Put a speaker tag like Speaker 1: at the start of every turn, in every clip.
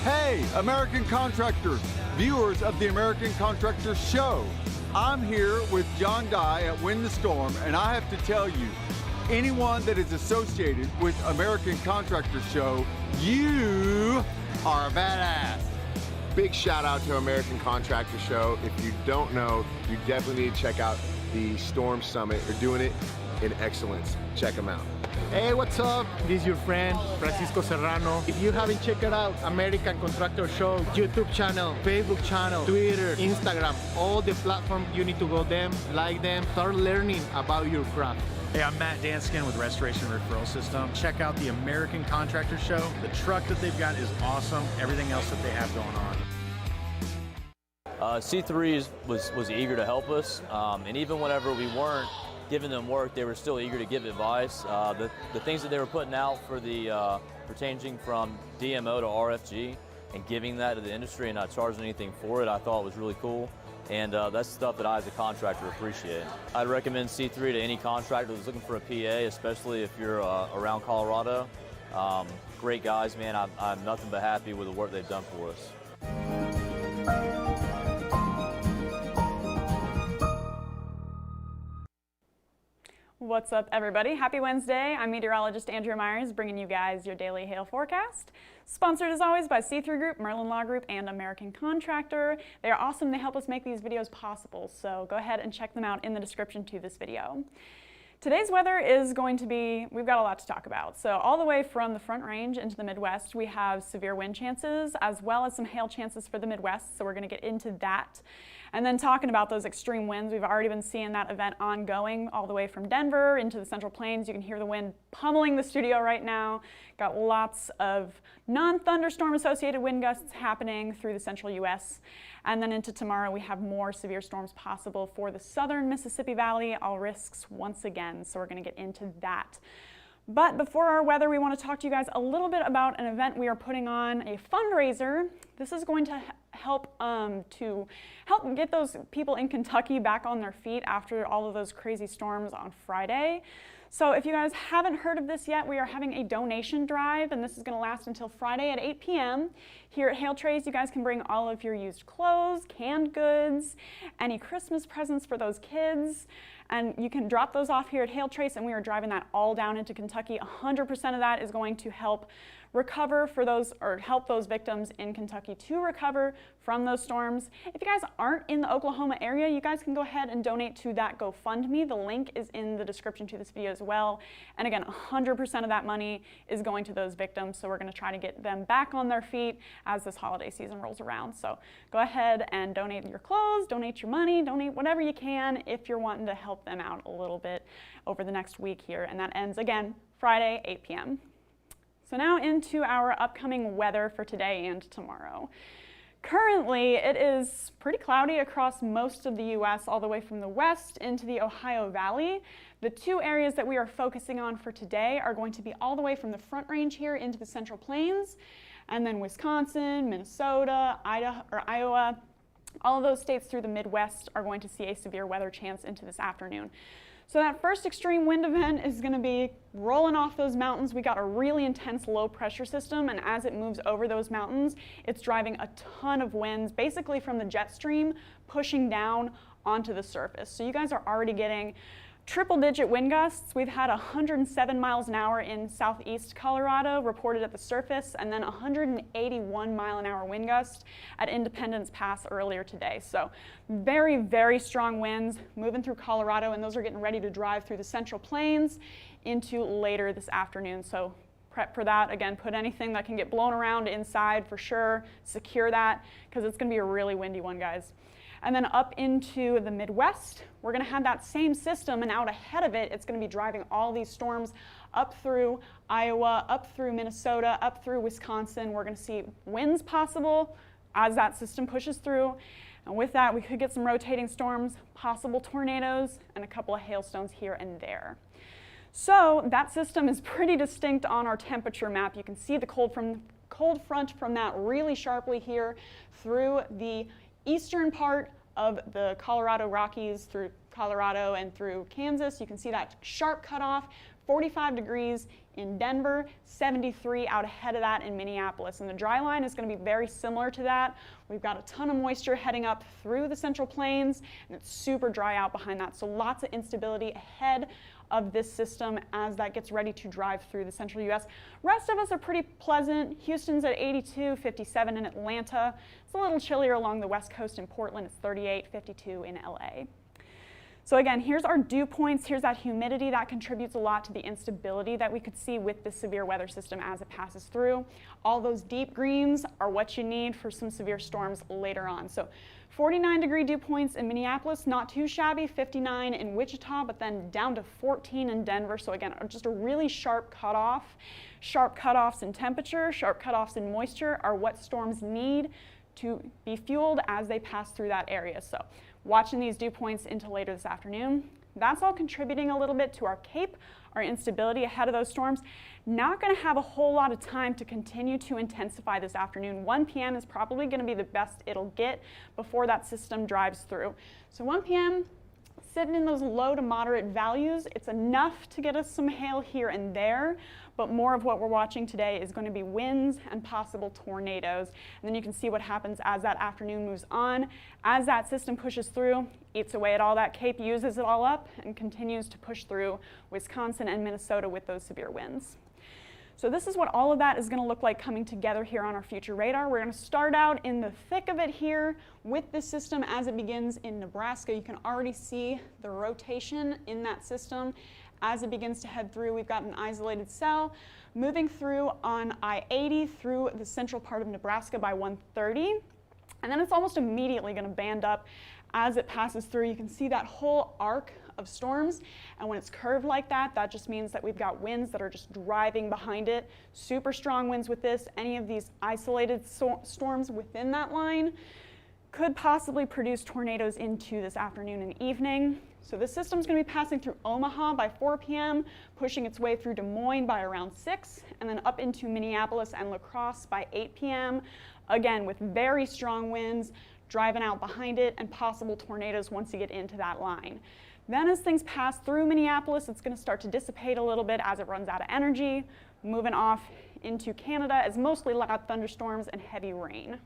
Speaker 1: Hey, American contractors, viewers of the American Contractor Show. I'm here with John Dye at Win the Storm, and I have to tell you, anyone that is associated with American Contractor Show, you are a badass.
Speaker 2: Big shout out to American Contractor Show. If you don't know, you definitely need to check out the Storm Summit. They're doing it in excellence. Check them out.
Speaker 3: Hey, what's up? This is your friend, Francisco Serrano. If you haven't checked out American Contractor Show, YouTube channel, Facebook channel, Twitter, Instagram, all the platforms, you need to go them, like them, start learning about your craft.
Speaker 4: Hey, I'm Matt Danskin with Restoration Referral System. Check out the American Contractor Show. The truck that they've got is awesome. Everything else that they have going on.
Speaker 5: C3 was eager to help us, and even whenever we weren't giving them work, they were still eager to give advice. The things that they were putting out for the for changing from DMO to RFG and giving that to the industry and not charging anything for it, I thought was really cool. And that's stuff that I, as a contractor, appreciate. I'd recommend C3 to any contractor that's looking for a PA, especially if you're around Colorado. Great guys, man. I'm nothing but happy with the work they've done for us.
Speaker 6: What's up, everybody? Happy Wednesday. I'm meteorologist Andrea Myers, bringing you guys your daily hail forecast. Sponsored as always by C3 Group, Merlin Law Group, and American Contractor. They are awesome. They help us make these videos possible, so go ahead and check them out in the description to this video. Today's weather is going to be, we've got a lot to talk about. So all the way from the Front Range into the Midwest, we have severe wind chances as well as some hail chances for the Midwest, so we're going to get into that. And then talking about those extreme winds, we've already been seeing that event ongoing all the way from Denver into the Central Plains. You can hear the wind pummeling the studio right now. Got lots of non-thunderstorm associated wind gusts happening through the central U.S. And then into tomorrow, we have more severe storms possible for the southern Mississippi Valley, all risks once again. So we're going to get into that. But before our weather, we want to talk to you guys a little bit about an event we are putting on, a fundraiser. This is going to help get those people in Kentucky back on their feet after all of those crazy storms on Friday. So if you guys haven't heard of this yet, we are having a donation drive, and this is going to last until Friday at 8 p.m. Here at Hail Trays, you guys can bring all of your used clothes, canned goods, any Christmas presents for those kids, and you can drop those off here at Hail Trace, and we are driving that all down into Kentucky. 100% of that is going to help recover for those, or help those victims in Kentucky to recover from those storms. If you guys aren't in the Oklahoma area, you guys can go ahead and donate to that GoFundMe. The link is in the description to this video as well. And again, 100% of that money is going to those victims, so we're going to try to get them back on their feet as this holiday season rolls around. So go ahead and donate your clothes, donate your money, donate whatever you can if you're wanting to help them out a little bit over the next week here. And that ends, again, Friday, 8 p.m. So now into our upcoming weather for today and tomorrow. Currently, it is pretty cloudy across most of the U.S., all the way from the west into the Ohio Valley. The two areas that we are focusing on for today are going to be all the way from the Front Range here into the Central Plains, and then Wisconsin, Minnesota, Iowa. All of those states through the Midwest are going to see a severe weather chance into this afternoon. So that first extreme wind event is going to be rolling off those mountains. We got a really intense low pressure system, and as it moves over those mountains, it's driving a ton of winds, basically from the jet stream, pushing down onto the surface. So you guys are already getting triple-digit wind gusts. We've had 107 miles an hour in southeast Colorado reported at the surface, and then 181 mile an hour wind gust at Independence Pass earlier today. So very, very strong winds moving through Colorado, and those are getting ready to drive through the Central Plains into later this afternoon. So prep for that. Again, put anything that can get blown around inside for sure. Secure that, because it's going to be a really windy one, guys. And then up into the Midwest, we're going to have that same system, and out ahead of it, it's going to be driving all these storms up through Iowa, up through Minnesota, up through Wisconsin. We're going to see winds possible as that system pushes through. And with that, we could get some rotating storms, possible tornadoes, and a couple of hailstones here and there. So that system is pretty distinct on our temperature map. You can see the cold front from that really sharply here through the eastern part of the Colorado Rockies, through Colorado and through Kansas. You can see that sharp cutoff 45 degrees in Denver, 73 out ahead of that in Minneapolis. And the dry line is going to be very similar to that. We've got a ton of moisture heading up through the Central Plains, and it's super dry out behind that. So lots of instability ahead of this system as that gets ready to drive through the central U.S. Rest of us are pretty pleasant. Houston's at 82, 57 in Atlanta. It's a little chillier along the west coast in Portland. It's 38, 52 in LA. So again, here's our dew points. Here's that humidity that contributes a lot to the instability that we could see with this severe weather system as it passes through. All those deep greens are what you need for some severe storms later on. So 49-degree dew points in Minneapolis, not too shabby, 59 in Wichita, but then down to 14 in Denver. So again, just a really sharp cutoff. Sharp cutoffs in temperature, sharp cutoffs in moisture are what storms need to be fueled as they pass through that area. So watching these dew points into later this afternoon. That's all contributing a little bit to our CAPE, our instability ahead of those storms. Not going to have a whole lot of time to continue to intensify this afternoon. 1 p.m. is probably going to be the best it'll get before that system drives through. So 1 p.m. sitting in those low to moderate values. It's enough to get us some hail here and there, but more of what we're watching today is going to be winds and possible tornadoes. And then you can see what happens as that afternoon moves on. As that system pushes through, eats away at all that CAPE, uses it all up, and continues to push through Wisconsin and Minnesota with those severe winds. So this is what all of that is going to look like coming together here on our future radar. We're going to start out in the thick of it here with this system as it begins in Nebraska. You can already see the rotation in that system as it begins to head through. We've got an isolated cell moving through on I-80 through the central part of Nebraska by 1:30. And then it's almost immediately going to band up as it passes through. You can see that whole arc of storms, and when it's curved like that, that just means that we've got winds that are just driving behind it. Super strong winds with this. Any of these isolated storms within that line could possibly produce tornadoes into this afternoon and evening. So this system's going to be passing through Omaha by 4 p.m., pushing its way through Des Moines by around 6, and then up into Minneapolis and La Crosse by 8 p.m., again with very strong winds driving out behind it and possible tornadoes once you get into that line. Then as things pass through Minneapolis, it's going to start to dissipate a little bit as it runs out of energy, moving off into Canada as mostly loud thunderstorms and heavy rain.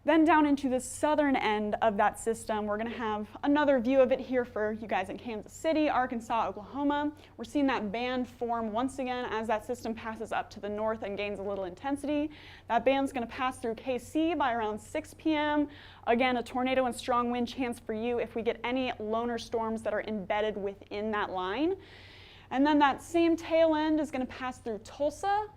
Speaker 6: Then down into the southern end of that system, we're going to have another view of it here for you guys in Kansas City, Arkansas, Oklahoma. We're seeing that band form once again as that system passes up to the north and gains a little intensity. That band's going to pass through KC by around 6 p.m. Again, a tornado and strong wind chance for you if we get any loner storms that are embedded within that line. And then that same tail end is going to pass through Tulsa.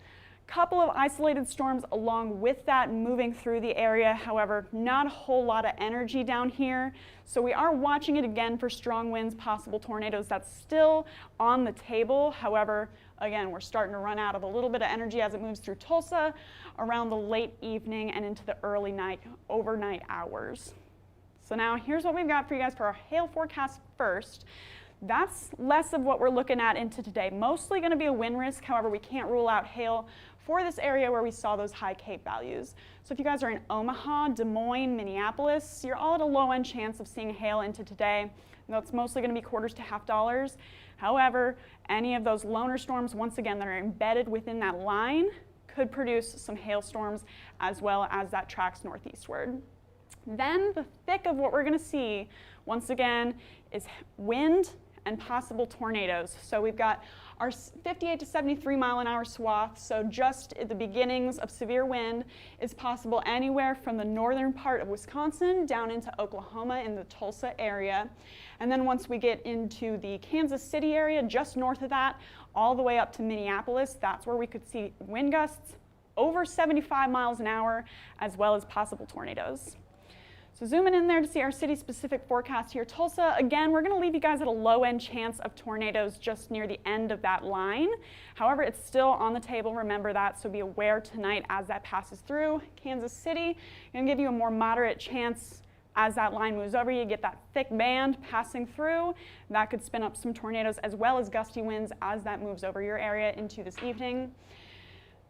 Speaker 6: Couple of isolated storms along with that moving through the area. However, not a whole lot of energy down here. So we are watching it again for strong winds, possible tornadoes. That's still on the table. However, again, we're starting to run out of a little bit of energy as it moves through Tulsa around the late evening and into the early night, overnight hours. So now here's what we've got for you guys for our hail forecast first. That's less of what we're looking at into today. Mostly going to be a wind risk. However, we can't rule out hail for this area where we saw those high CAPE values. So if you guys are in Omaha, Des Moines, Minneapolis, you're all at a low end chance of seeing hail into today. That's mostly going to be quarters to half dollars. However, any of those loner storms, once again, that are embedded within that line could produce some hailstorms as well as that tracks northeastward. Then the thick of what we're going to see, once again, is wind and possible tornadoes. So we've got our 58 to 73 mile an hour swath, so just at the beginnings of severe wind is possible anywhere from the northern part of Wisconsin down into Oklahoma in the Tulsa area. And then once we get into the Kansas City area, just north of that, all the way up to Minneapolis, that's where we could see wind gusts over 75 miles an hour, as well as possible tornadoes. So zooming in there to see our city-specific forecast here. Tulsa, again, we're going to leave you guys at a low-end chance of tornadoes just near the end of that line. However, it's still on the table, remember that, so be aware tonight as that passes through. Kansas City, going to give you a more moderate chance as that line moves over. You get that thick band passing through. That could spin up some tornadoes as well as gusty winds as that moves over your area into this evening.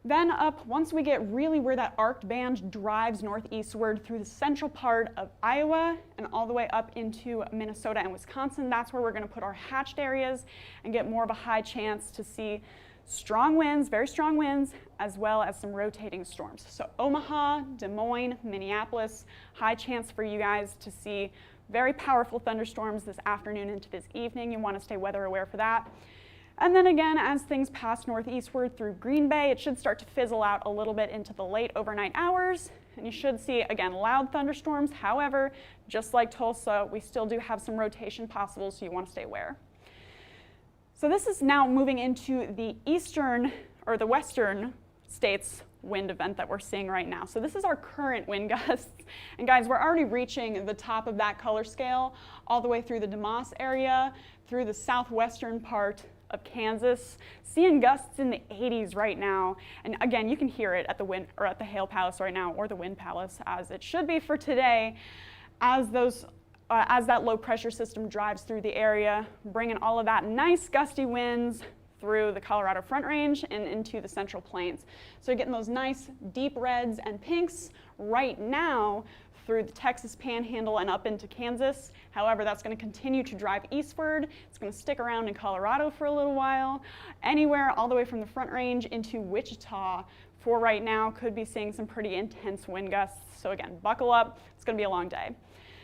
Speaker 6: Then up, once we get really where that arced band drives northeastward through the central part of Iowa and all the way up into Minnesota and Wisconsin, that's where we're going to put our hatched areas and get more of a high chance to see strong winds, very strong winds, as well as some rotating storms. So Omaha, Des Moines, Minneapolis, high chance for you guys to see very powerful thunderstorms this afternoon into this evening. You want to stay weather aware for that. And then again, as things pass northeastward through Green Bay, it should start to fizzle out a little bit into the late overnight hours. And you should see, again, loud thunderstorms. However, just like Tulsa, we still do have some rotation possible, so you want to stay aware. So this is now moving into the eastern or the western states wind event that we're seeing right now. So this is our current wind gusts. And guys, we're already reaching the top of that color scale all the way through the DeMoss area, through the southwestern part of Kansas, seeing gusts in the 80s right now. And again, you can hear it at the wind or at the Hail Palace right now, or the Wind Palace, as it should be for today, as that low pressure system drives through the area, bringing all of that nice gusty winds through the Colorado Front Range and into the Central Plains. So you're getting those nice deep reds and pinks right now through the Texas Panhandle and up into Kansas. However, that's going to continue to drive eastward. It's going to stick around in Colorado for a little while. Anywhere all the way from the Front Range into Wichita for right now could be seeing some pretty intense wind gusts. So again, buckle up. It's going to be a long day.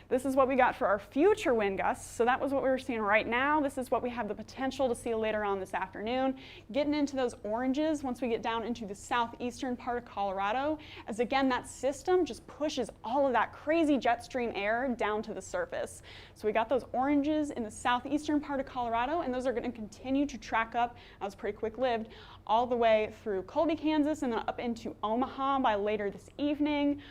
Speaker 6: This is what we got for our future wind gusts. So that was what we were seeing right now. This is what we have the potential to see later on this afternoon. Getting into those oranges once we get down into the southeastern part of Colorado, as again, that system just pushes all of that crazy jet stream air down to the surface. So we got those oranges in the southeastern part of Colorado, and those are going to continue to track up, that was pretty quick-lived, all the way through Colby, Kansas, and then up into Omaha by later this evening.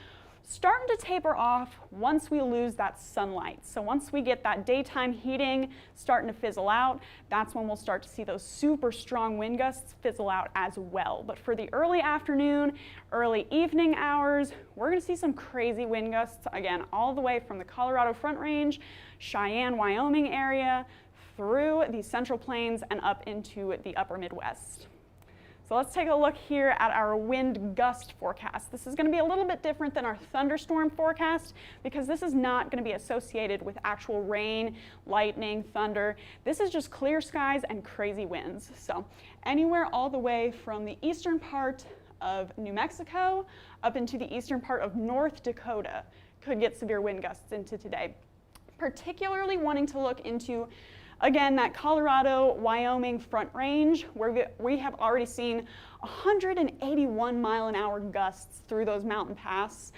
Speaker 6: Starting to taper off once we lose that sunlight. So once we get that daytime heating starting to fizzle out, that's when we'll start to see those super strong wind gusts fizzle out as well. But for the early afternoon, early evening hours, we're going to see some crazy wind gusts, again, all the way from the Colorado Front Range, Cheyenne, Wyoming area, through the Central Plains and up into the upper Midwest. So let's take a look here at our wind gust forecast. This is going to be a little bit different than our thunderstorm forecast because this is not going to be associated with actual rain, lightning, thunder. This is just clear skies and crazy winds. So anywhere all the way from the eastern part of New Mexico up into the eastern part of North Dakota could get severe wind gusts into today. Particularly wanting to look into, again, that Colorado, Wyoming Front Range, where we have already seen 181 mile an hour gusts through those mountain passes,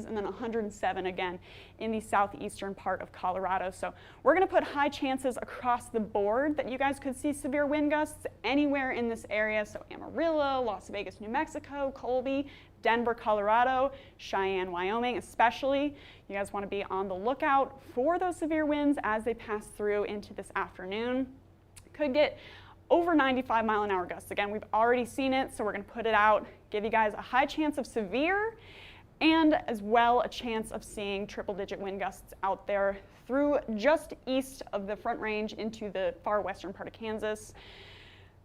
Speaker 6: and then 107 again in the southeastern part of Colorado. So we're going to put high chances across the board that you guys could see severe wind gusts anywhere in this area. So Amarillo, Las Vegas, New Mexico, Colby, Denver, Colorado, Cheyenne, Wyoming especially. You guys want to be on the lookout for those severe winds as they pass through into this afternoon. Could get over 95 mile an hour gusts. Again, we've already seen it, so we're going to put it out, give you guys a high chance of severe and as well a chance of seeing triple-digit wind gusts out there through just east of the Front Range into the far western part of Kansas.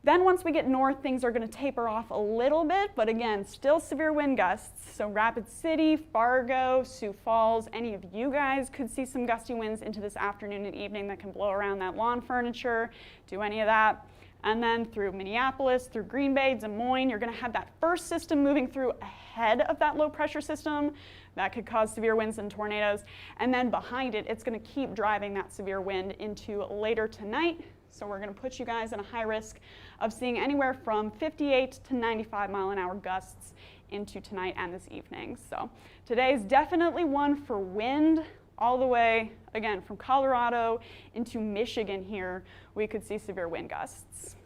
Speaker 6: Then once we get north, things are going to taper off a little bit, but again, still severe wind gusts. So Rapid City, Fargo, Sioux Falls, any of you guys could see some gusty winds into this afternoon and evening that can blow around that lawn furniture, do any of that. And then through Minneapolis, through Green Bay, Des Moines, you're going to have that first system moving through ahead of that low pressure system. That could cause severe winds and tornadoes. And then behind it, it's going to keep driving that severe wind into later tonight. So we're going to put you guys in a high risk of seeing anywhere from 58 to 95 mile an hour gusts into tonight and this evening. So today is definitely one for wind all the way, again, from Colorado into Michigan here, we could see severe wind gusts.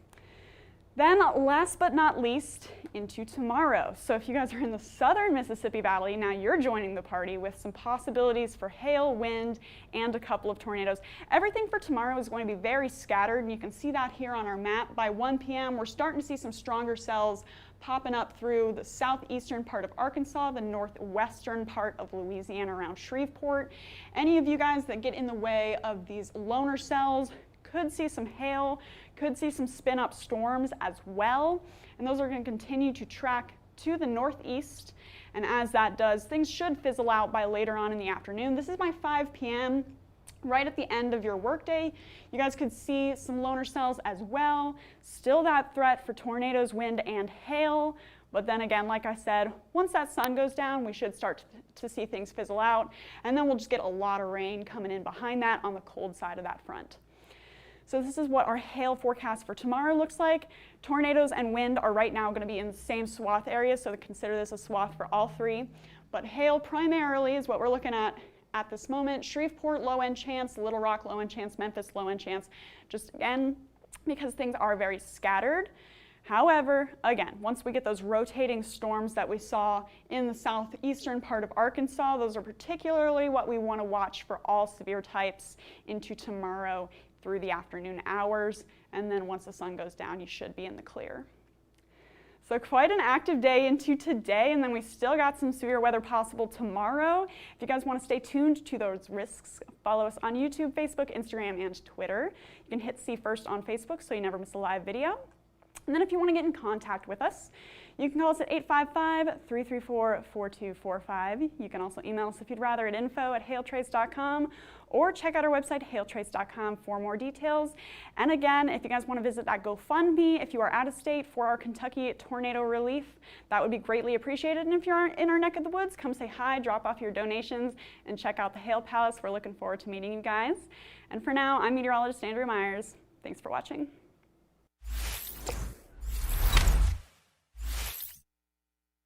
Speaker 6: Then last but not least, into tomorrow. So if you guys are in the southern Mississippi Valley, now you're joining the party with some possibilities for hail, wind, and a couple of tornadoes. Everything for tomorrow is going to be very scattered, and you can see that here on our map. By 1 p.m., we're starting to see some stronger cells popping up through the southeastern part of Arkansas, the northwestern part of Louisiana around Shreveport. Any of you guys that get in the way of these loner cells could see some hail, could see some spin-up storms as well, and those are going to continue to track to the northeast, and as that does, things should fizzle out by later on in the afternoon. This is by 5 p.m., right at the end of your workday. You guys could see some loner cells as well. Still that threat for tornadoes, wind, and hail. But then again, like I said, once that sun goes down, we should start to see things fizzle out. And then we'll just get a lot of rain coming in behind that on the cold side of that front. So this is what our hail forecast for tomorrow looks like. Tornadoes and wind are right now going to be in the same swath area, so consider this a swath for all three. But hail primarily is what we're looking at this moment. Shreveport, low end chance. Little Rock, low end chance. Memphis, low end chance. Just again, because things are very scattered. However, again, once we get those rotating storms that we saw in the southeastern part of Arkansas, those are particularly what we want to watch for all severe types into tomorrow through the afternoon hours. And then once the sun goes down, you should be in the clear. So quite an active day into today, and then we still got some severe weather possible tomorrow. If you guys want to stay tuned to those risks, follow us on YouTube, Facebook, Instagram, and Twitter. You can hit see first on Facebook so you never miss a live video. And then if you want to get in contact with us, you can call us at 855-334-4245. You can also email us if you'd rather at info@hailtrace.com, or check out our website, hailtrace.com, for more details. And again, if you guys want to visit that GoFundMe, if you are out of state for our Kentucky tornado relief, that would be greatly appreciated. And if you're in our neck of the woods, come say hi, drop off your donations, and check out the Hail Palace. We're looking forward to meeting you guys. And for now, I'm meteorologist Andrea Myers. Thanks for watching.